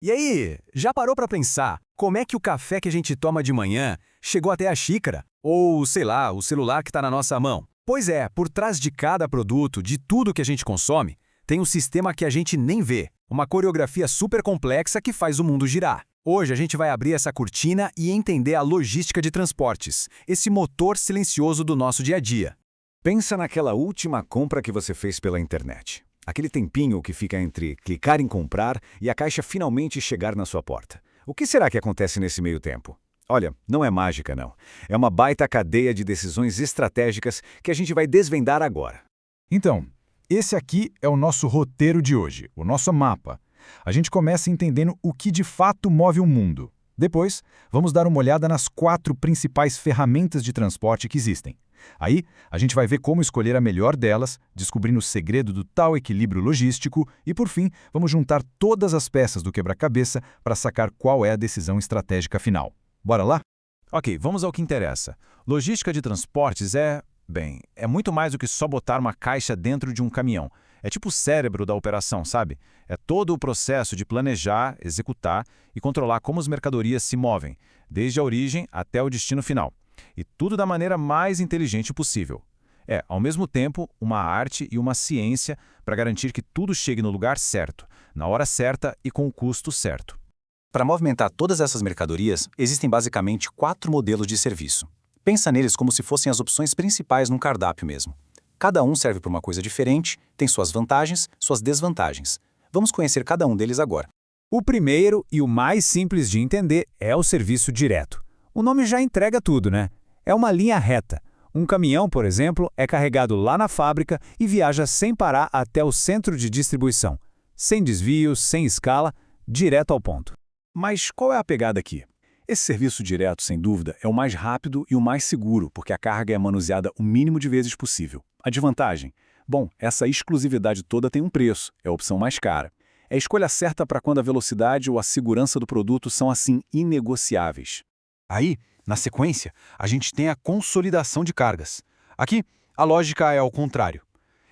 E aí, já parou para pensar como é que o café que a gente toma de manhã chegou até a xícara? Ou, sei lá, o celular que está na nossa mão? Pois é, por trás de cada produto, de tudo que a gente consome, tem um sistema que a gente nem vê, uma coreografia super complexa que faz o mundo girar. Hoje a gente vai abrir essa cortina e entender a logística de transportes, esse motor silencioso do nosso dia a dia. Pensa naquela última compra que você fez pela internet. Aquele tempinho que fica entre clicar em comprar e a caixa finalmente chegar na sua porta. O que será que acontece nesse meio tempo? Olha, não é mágica não. É uma baita cadeia de decisões estratégicas que a gente vai desvendar agora. Então, esse aqui é o nosso roteiro de hoje, o nosso mapa. A gente começa entendendo o que de fato move o mundo. Depois, vamos dar uma olhada nas 4 principais ferramentas de transporte que existem. Aí, a gente vai ver como escolher a melhor delas, descobrindo o segredo do tal equilíbrio logístico e, por fim, vamos juntar todas as peças do quebra-cabeça para sacar qual é a decisão estratégica final. Bora lá? Ok, vamos ao que interessa. Logística de transportes é muito mais do que só botar uma caixa dentro de um caminhão. É tipo o cérebro da operação, sabe? É todo o processo de planejar, executar e controlar como as mercadorias se movem, desde a origem até o destino final. E tudo da maneira mais inteligente possível. É, ao mesmo tempo, uma arte e uma ciência para garantir que tudo chegue no lugar certo, na hora certa e com o custo certo. Para movimentar todas essas mercadorias, existem basicamente 4 modelos de serviço. Pensa neles como se fossem as opções principais num cardápio mesmo. Cada um serve para uma coisa diferente, tem suas vantagens, suas desvantagens. Vamos conhecer cada um deles agora. O primeiro e o mais simples de entender é o serviço direto. O nome já entrega tudo, né? É uma linha reta. Um caminhão, por exemplo, é carregado lá na fábrica e viaja sem parar até o centro de distribuição. Sem desvios, sem escala, direto ao ponto. Mas qual é a pegada aqui? Esse serviço direto, sem dúvida, é o mais rápido e o mais seguro, porque a carga é manuseada o mínimo de vezes possível. A desvantagem? Bom, essa exclusividade toda tem um preço, é a opção mais cara. É a escolha certa para quando a velocidade ou a segurança do produto são assim inegociáveis. Aí, na sequência, a gente tem a consolidação de cargas. Aqui, a lógica é ao contrário.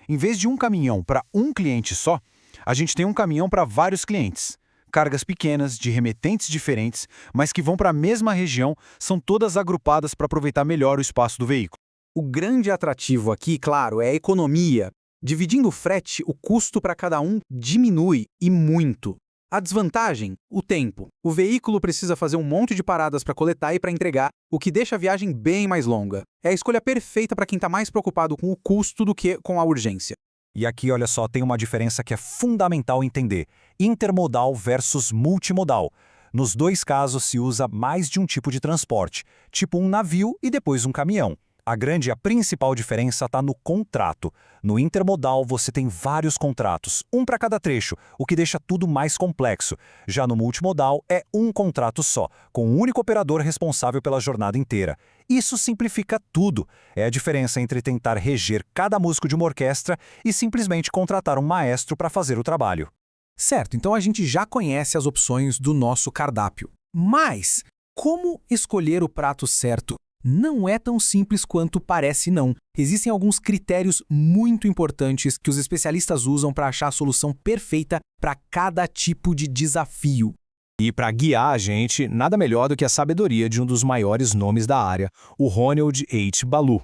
Em vez de um caminhão para um cliente só, a gente tem um caminhão para vários clientes. Cargas pequenas, de remetentes diferentes, mas que vão para a mesma região, são todas agrupadas para aproveitar melhor o espaço do veículo. O grande atrativo aqui, claro, é a economia. Dividindo o frete, o custo para cada um diminui, e muito. A desvantagem? O tempo. O veículo precisa fazer um monte de paradas para coletar e para entregar, o que deixa a viagem bem mais longa. É a escolha perfeita para quem está mais preocupado com o custo do que com a urgência. E aqui, olha só, tem uma diferença que é fundamental entender. Intermodal versus multimodal. Nos dois casos se usa mais de um tipo de transporte, tipo um navio e depois um caminhão. A grande e a principal diferença está no contrato. No intermodal você tem vários contratos, um para cada trecho, o que deixa tudo mais complexo. Já no multimodal é um contrato só, com um único operador responsável pela jornada inteira. Isso simplifica tudo. É a diferença entre tentar reger cada músico de uma orquestra e simplesmente contratar um maestro para fazer o trabalho. Certo, então a gente já conhece as opções do nosso cardápio. Mas, como escolher o prato certo? Não é tão simples quanto parece, não. Existem alguns critérios muito importantes que os especialistas usam para achar a solução perfeita para cada tipo de desafio. E para guiar a gente, nada melhor do que a sabedoria de um dos maiores nomes da área, o Ronald H. Ballou.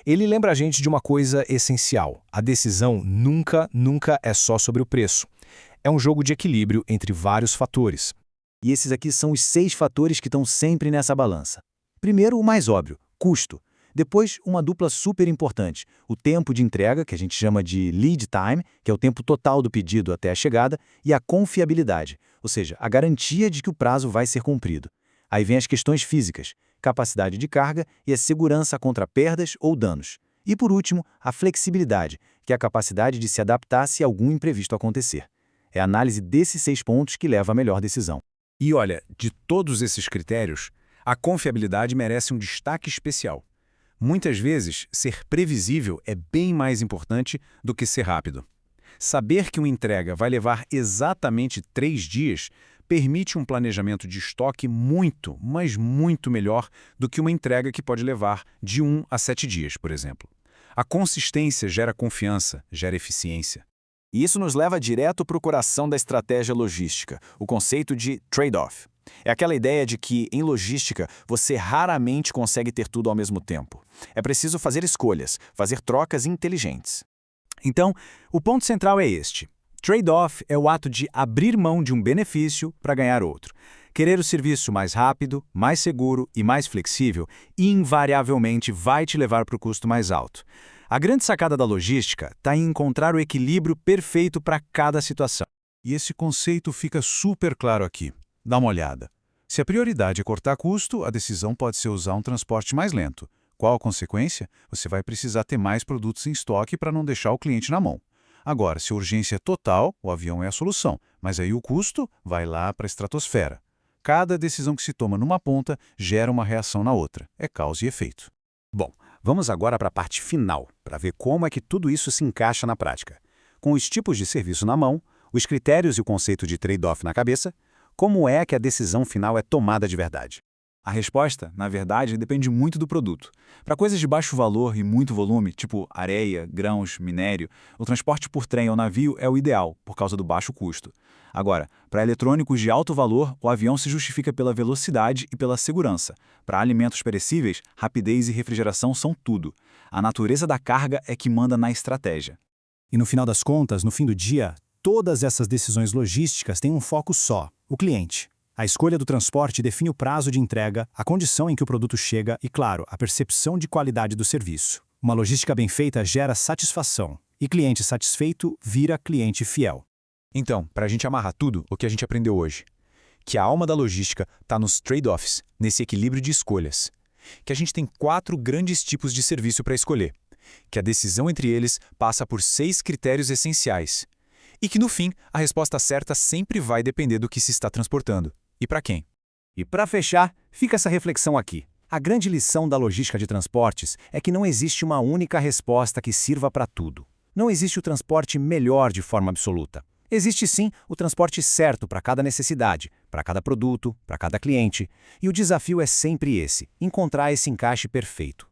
Ele lembra a gente de uma coisa essencial. A decisão nunca é só sobre o preço. É um jogo de equilíbrio entre vários fatores. E esses aqui são os 6 fatores que estão sempre nessa balança. Primeiro, o mais óbvio, custo. Depois, uma dupla super importante, o tempo de entrega, que a gente chama de lead time, que é o tempo total do pedido até a chegada, e a confiabilidade, ou seja, a garantia de que o prazo vai ser cumprido. Aí vem as questões físicas, capacidade de carga e a segurança contra perdas ou danos. E por último, a flexibilidade, que é a capacidade de se adaptar se algum imprevisto acontecer. É a análise desses 6 pontos que leva à melhor decisão. E olha, de todos esses critérios, a confiabilidade merece um destaque especial. Muitas vezes, ser previsível é bem mais importante do que ser rápido. Saber que uma entrega vai levar exatamente 3 dias permite um planejamento de estoque muito, mas muito melhor do que uma entrega que pode levar de 1 a 7 dias, por exemplo. A consistência gera confiança, gera eficiência. E isso nos leva direto para o coração da estratégia logística, o conceito de trade-off. É aquela ideia de que, em logística, você raramente consegue ter tudo ao mesmo tempo. É preciso fazer escolhas, fazer trocas inteligentes. Então, o ponto central é este. Trade-off é o ato de abrir mão de um benefício para ganhar outro. Querer o serviço mais rápido, mais seguro e mais flexível invariavelmente vai te levar para o custo mais alto. A grande sacada da logística está em encontrar o equilíbrio perfeito para cada situação. E esse conceito fica super claro aqui. Dá uma olhada. Se a prioridade é cortar custo, a decisão pode ser usar um transporte mais lento. Qual a consequência? Você vai precisar ter mais produtos em estoque para não deixar o cliente na mão. Agora, se a urgência é total, o avião é a solução, mas aí o custo vai lá para a estratosfera. Cada decisão que se toma numa ponta gera uma reação na outra. É causa e efeito. Bom, vamos agora para a parte final, para ver como é que tudo isso se encaixa na prática. Com os tipos de serviço na mão, os critérios e o conceito de trade-off na cabeça, como é que a decisão final é tomada de verdade? A resposta, na verdade, depende muito do produto. Para coisas de baixo valor e muito volume, tipo areia, grãos, minério, o transporte por trem ou navio é o ideal, por causa do baixo custo. Agora, para eletrônicos de alto valor, o avião se justifica pela velocidade e pela segurança. Para alimentos perecíveis, rapidez e refrigeração são tudo. A natureza da carga é que manda na estratégia. E no final das contas, no fim do dia, todas essas decisões logísticas têm um foco só, o cliente. A escolha do transporte define o prazo de entrega, a condição em que o produto chega e, claro, a percepção de qualidade do serviço. Uma logística bem feita gera satisfação, e cliente satisfeito vira cliente fiel. Então, para a gente amarrar tudo, o que a gente aprendeu hoje? Que a alma da logística está nos trade-offs, nesse equilíbrio de escolhas. Que a gente tem 4 grandes tipos de serviço para escolher. Que a decisão entre eles passa por 6 critérios essenciais. E que, no fim, a resposta certa sempre vai depender do que se está transportando. E para quem? E para fechar, fica essa reflexão aqui. A grande lição da logística de transportes é que não existe uma única resposta que sirva para tudo. Não existe o transporte melhor de forma absoluta. Existe sim o transporte certo para cada necessidade, para cada produto, para cada cliente. E o desafio é sempre esse, encontrar esse encaixe perfeito.